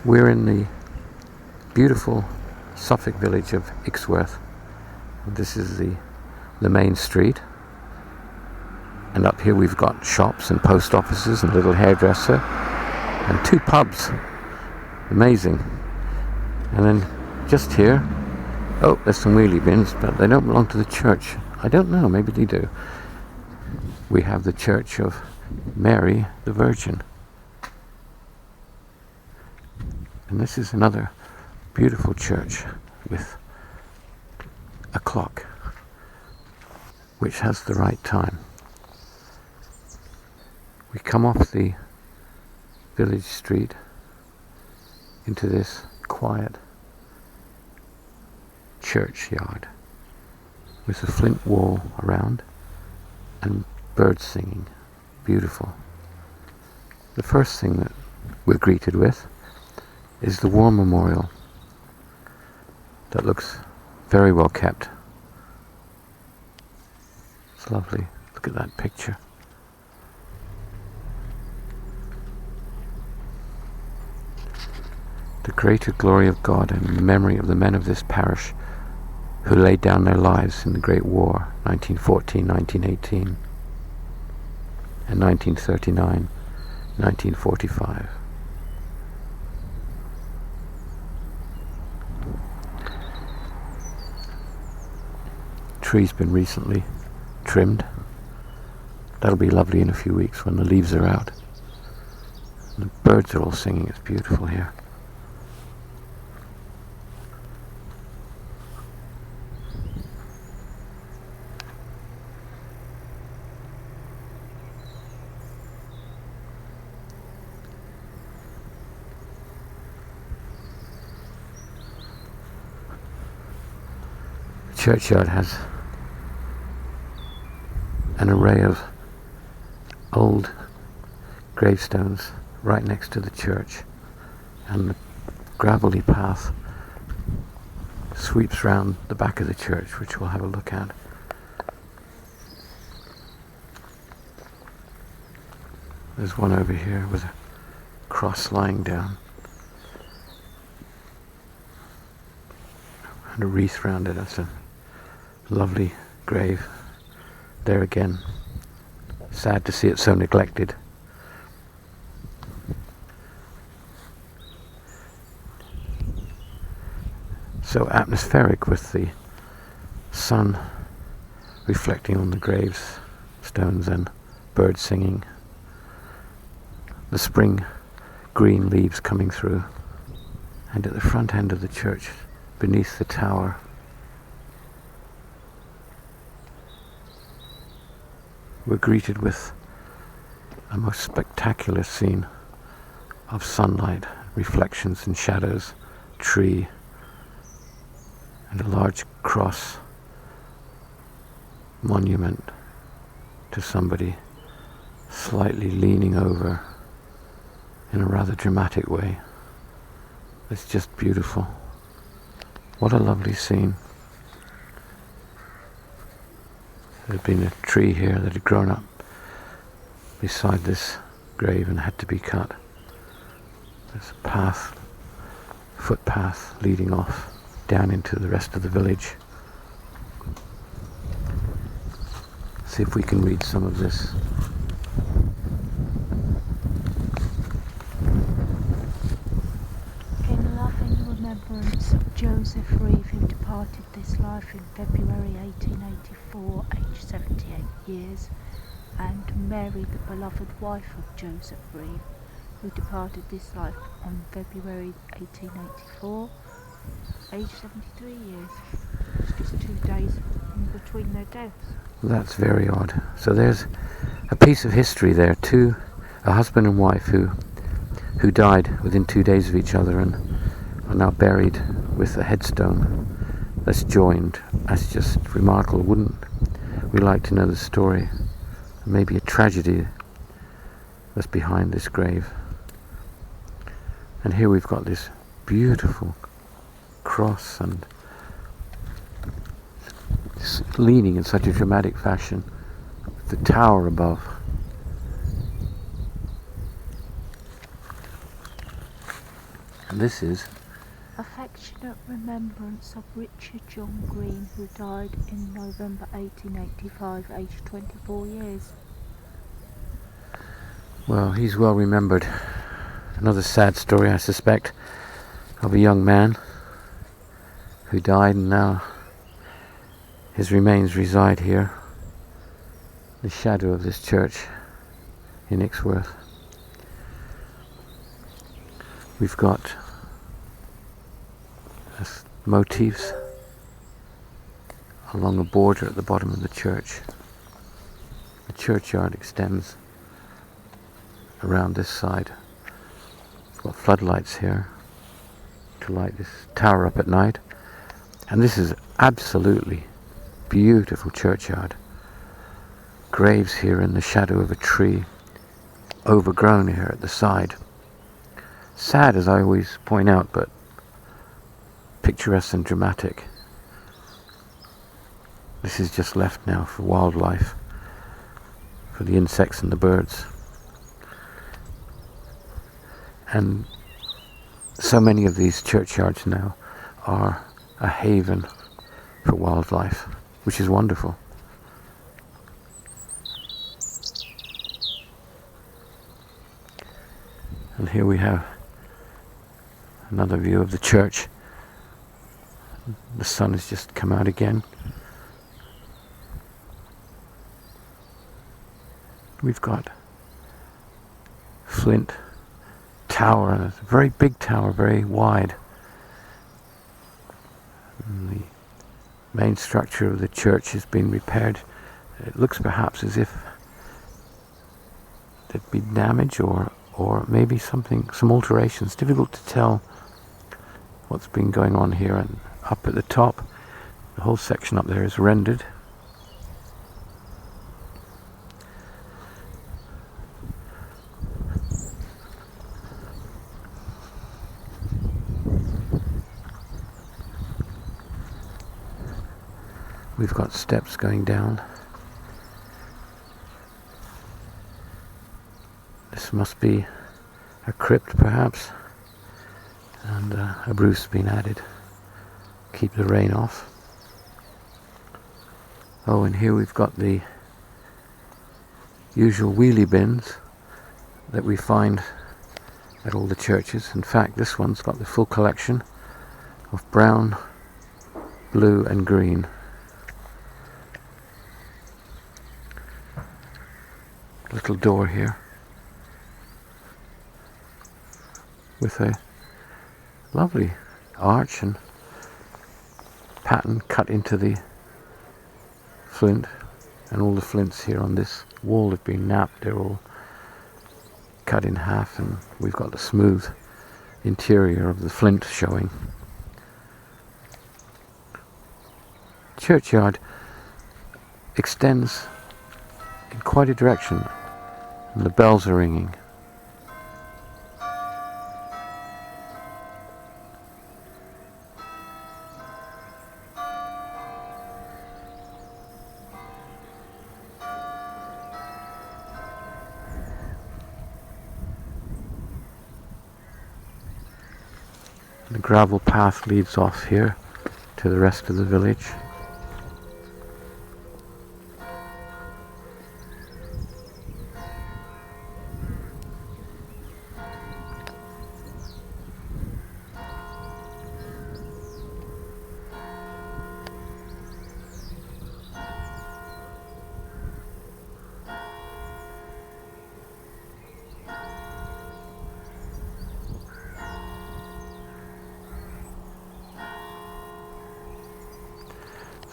We're in the beautiful Suffolk village of Ixworth. This is the main street, and up here we've got shops and post offices and a little hairdresser and 2 pubs. Amazing. And then just here, oh, there's some wheelie bins, but they don't belong to the church. I don't know, maybe they do. We have the Church of Mary the Virgin. And this is another beautiful church with a clock which has the right time. We come off the village street into this quiet churchyard with a flint wall around and birds singing. Beautiful. The first thing that we're greeted with is the war memorial that looks very well kept. It's lovely. Look at that picture. The greater glory of God and memory of the men of this parish who laid down their lives in the Great War, 1914, 1918, and 1939, 1945. Tree's been recently trimmed. That'll be lovely in a few weeks when the leaves are out. The birds are all singing. It's beautiful here. The churchyard has an array of old gravestones right next to the church, and the gravelly path sweeps round the back of the church, which we'll have a look at. There's one over here with a cross lying down and a wreath round it. That's a lovely grave. There again, sad to see it so neglected. So atmospheric with the sun reflecting on the gravestones and birds singing. The spring green leaves coming through. And at the front end of the church, beneath the tower, we're greeted with a most spectacular scene of sunlight, reflections and shadows, tree, and a large cross monument to somebody slightly leaning over in a rather dramatic way. It's just beautiful. What a lovely scene. There had been a tree here that had grown up beside this grave and had to be cut. There's a path, footpath leading off down into the rest of the village. See if we can read some of this. In loving remembrance of Joseph Reeve, who departed this life in February 1884, aged 78 years, and Mary, the beloved wife of Joseph Reeve, who departed this life on February 1884, aged 73 years. It's just 2 days in between their deaths. That's very odd. So there's a piece of history there. A husband and wife who died within 2 days of each other and are now buried with a headstone that's joined. That's just remarkable. Wouldn't we like to know the story? Maybe a tragedy that's behind this grave. And here we've got this beautiful cross and leaning in such a dramatic fashion with the tower above. And this is affectionate remembrance of Richard John Green, who died in November 1885, aged 24 years. Well, he's well remembered. Another sad story, I suspect, of a young man who died, and now his remains reside here, the shadow of this church in Ixworth. We've got motifs along a border at the bottom of the church. The churchyard extends around this side. We've got floodlights here to light this tower up at night. And this is absolutely beautiful churchyard. Graves here in the shadow of a tree, overgrown here at the side. Sad, as I always point out, but picturesque and dramatic. This is just left now for wildlife, for the insects and the birds. And so many of these churchyards now are a haven for wildlife, which is wonderful. And here we have another view of the church. The sun has just come out again. We've got Flint Tower, and it's a very big tower, very wide. And the main structure of the church has been repaired. It looks perhaps as if there'd be damage or maybe some alterations. Difficult to tell what's been going on here. And up at the top, the whole section up there is rendered. We've got steps going down. This must be a crypt, perhaps, and a roof's been added. Keep the rain off. Oh, and here we've got the usual wheelie bins that we find at all the churches. In fact, this one's got the full collection of brown, blue and green. Little door here with a lovely arch and pattern cut into the flint, and all the flints here on this wall have been napped. They're all cut in half, and we've got the smooth interior of the flint showing. Churchyard extends in quite a direction, and the bells are ringing. The gravel path leads off here to the rest of the village.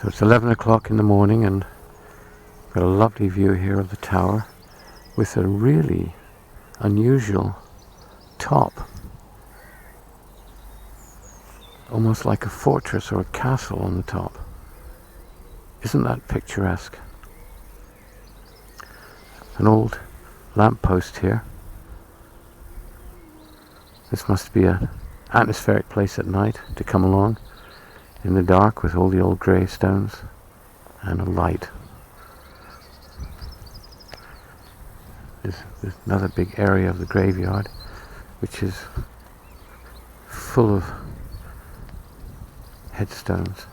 So it's 11 o'clock in the morning, and got a lovely view here of the tower with a really unusual top, almost like a fortress or a castle on the top. Isn't that picturesque? An old lamppost here. This must be an atmospheric place at night to come along in the dark with all the old gravestones and a light. There's another big area of the graveyard which is full of headstones.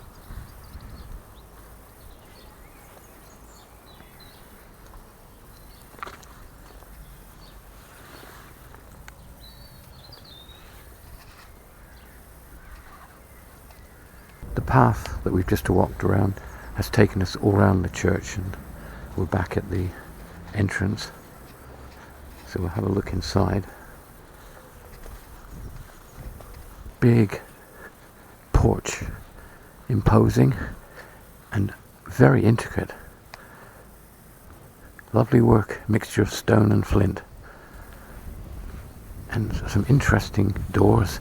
The path that we've just walked around has taken us all around the church, and we're back at the entrance. So we'll have a look inside. Big porch, imposing and very intricate. Lovely work, mixture of stone and flint. And some interesting doors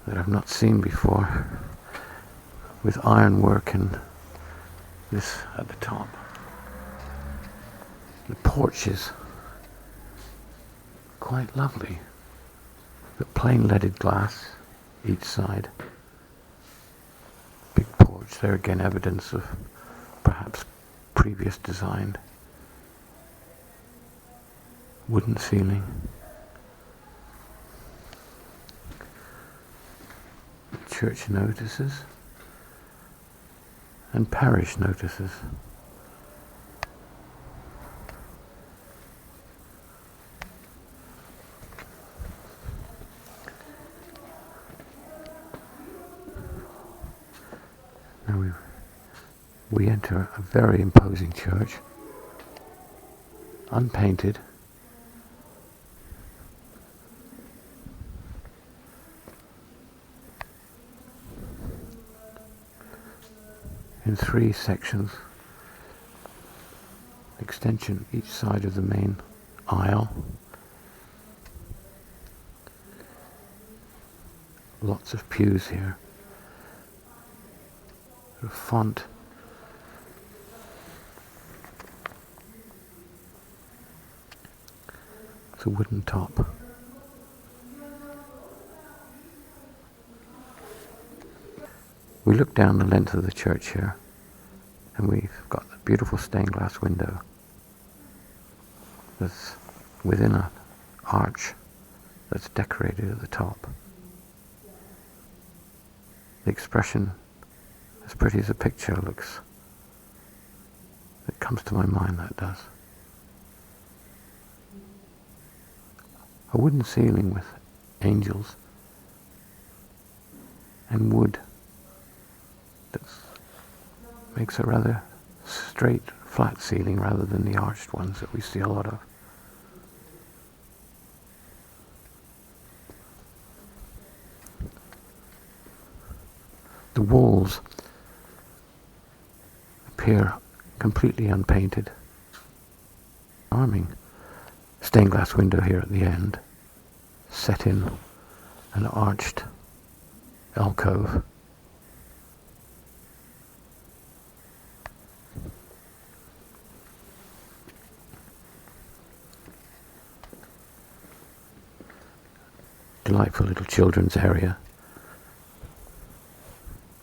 that I've not seen before, with ironwork and this at the top. The porch is quite lovely. The plain leaded glass each side. Big porch, there again evidence of perhaps previous design. Wooden ceiling. Church notices and parish notices. Now we enter a very imposing church, unpainted. In 3 sections, extension each side of the main aisle. Lots of pews here. A font. It's a wooden top. We look down the length of the church here, and we've got a beautiful stained glass window that's within an arch that's decorated at the top. The expression, as pretty as a picture looks, it comes to my mind, that does. A wooden ceiling with angels and wood that makes a rather straight, flat ceiling rather than the arched ones that we see a lot of. The walls appear completely unpainted. Charming stained glass window here at the end, set in an arched alcove. Delightful little children's area,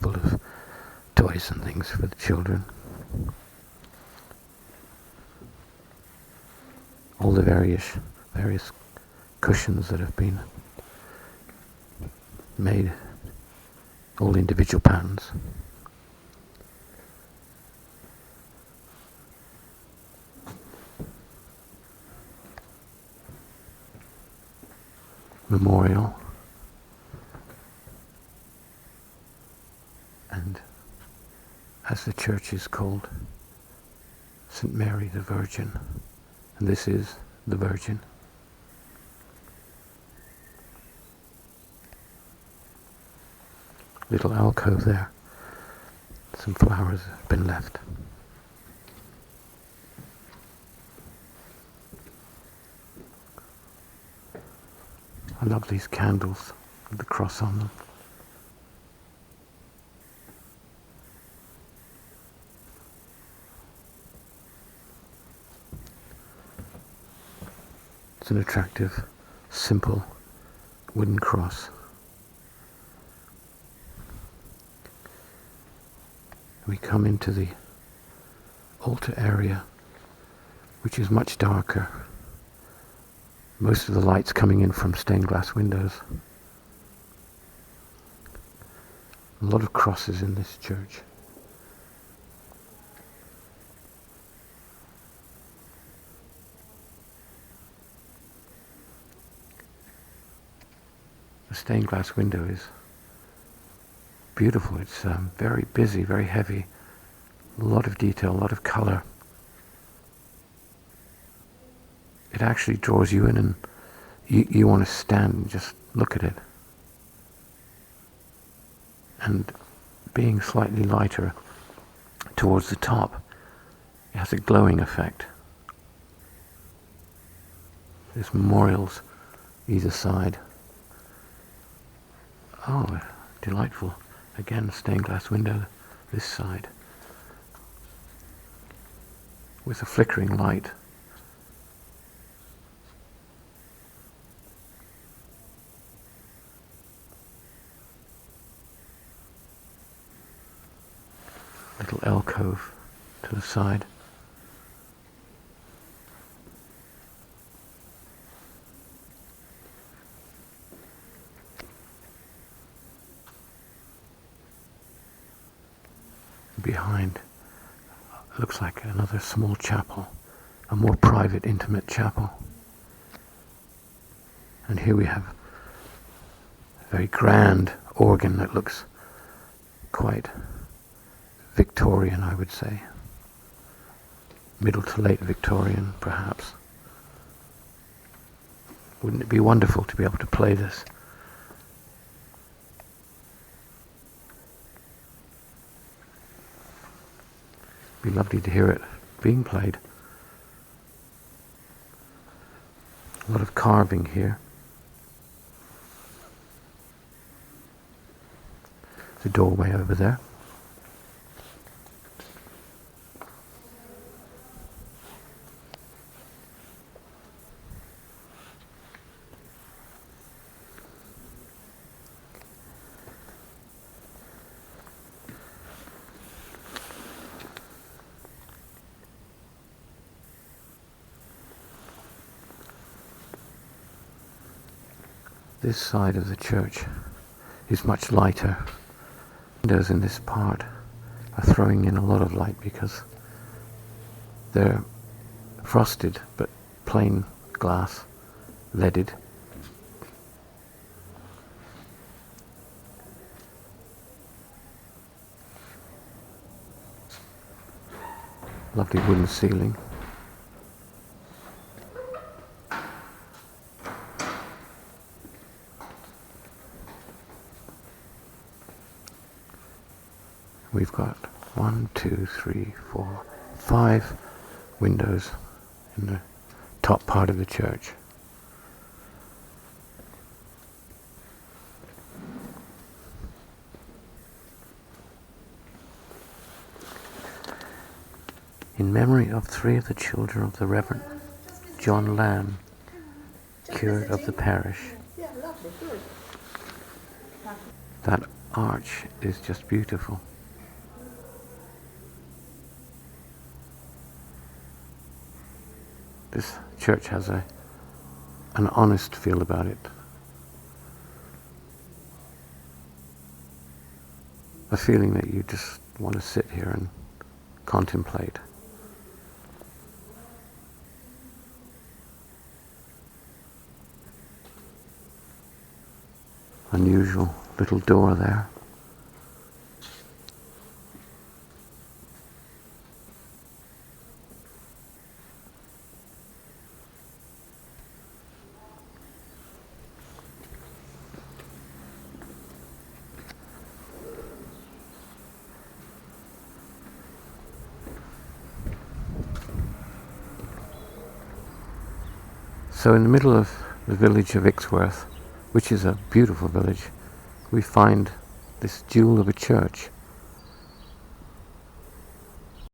full of toys and things for the children. All the various cushions that have been made, all individual patterns. Memorial, and as the church is called, St. Mary the Virgin, and this is the Virgin. Little alcove there, some flowers have been left. I love these candles with the cross on them. It's an attractive, simple wooden cross. We come into the altar area, which is much darker. Most of the light's coming in from stained glass windows. A lot of crosses in this church. The stained glass window is beautiful. It's very busy, very heavy. A lot of detail, a lot of color. It actually draws you in, and you want to stand and just look at it. And being slightly lighter towards the top, it has a glowing effect. There's memorials either side. Oh, delightful. Again, stained glass window this side with a flickering light. Little alcove to the side. Behind looks like another small chapel, a more private, intimate chapel. And here we have a very grand organ that looks quite Victorian, I would say. Middle to late Victorian, perhaps. Wouldn't it be wonderful to be able to play this? It'd be lovely to hear it being played. A lot of carving here. The doorway over there. This side of the church is much lighter. Windows in this part are throwing in a lot of light because they're frosted but plain glass, leaded. Lovely wooden ceiling. We've got 5 windows in the top part of the church. In memory of 3 of the children of the Reverend John Lamb, curate of the parish. That arch is just beautiful. This church has an honest feel about it. A feeling that you just want to sit here and contemplate. Unusual little door there. So in the middle of the village of Ixworth, which is a beautiful village, we find this jewel of a church.